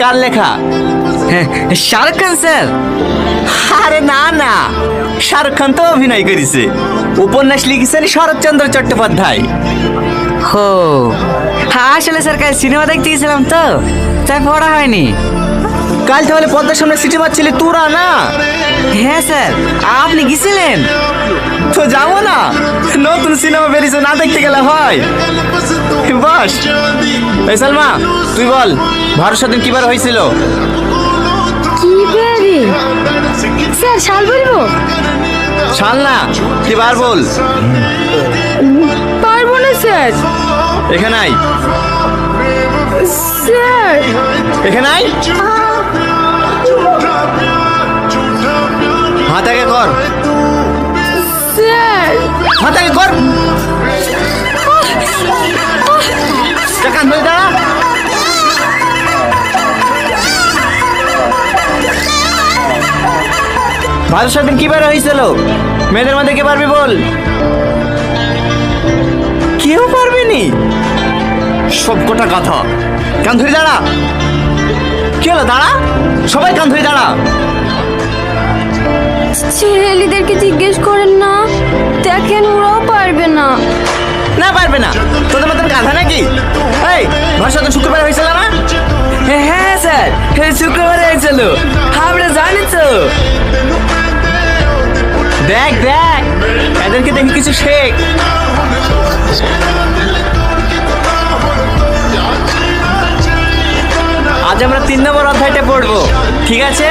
কার লেখা? শাহরুখ খান স্যার। আরে না না, শাহরুখ খান তো অভিনয় করেছে। উপন্যাস লিখেছেন শরৎচন্দ্র চট্টোপাধ্যায়। হো, আসলে স্যার কাল সিনেমা দেখতে গেছিলাম তো, তাই পড়া হয়নি। কাল তাহলে পদ্মার সামনে সিটি মারছিলি তোরা না? হ্যাঁ স্যার, আপনি গেছিলেন? তো যাবো না, নতুন সিনেমা বেরিয়েছে, না দেখতে গেলে হয়? বস এই সালমা, তুই বল ভরসার দিন কিবার হয়েছিল? কি বেরি স্যার শাল বলবো? শাল না, কিবার বল। পারবো না স্যার। এখানে আই, স্যার এখানে আই, হাতাকে কর, স্যার হাতাকে কর, কান ধরে দাঁড়া। ভরসার দিন কিবার হয়েছিল? মেয়েদের মধ্যে কে পারবি বল? কেউ পারবে নি, সব কটা কথা। কান ধরে দাঁড়া। কি হলো, দাঁড়া, সবাই কান ধরে দাঁড়া। ছেলেদেরকে জিজ্ঞেস করেন না, দেখেন ওরাও পারবে না। না পারবে না, তোদের মতন গাধা নাকি? এই ভরসার দিন শুক্রবার হয়েছিল না? হ্যাঁ স্যার, শুক্রবারে হয়েছিল, আমরা জানি তো। দেখ দেখ, এদেরকে দেখি কিছু শেখ। আজ আমরা 3 নম্বর অধ্যায়টা পড়বো, ঠিক আছে?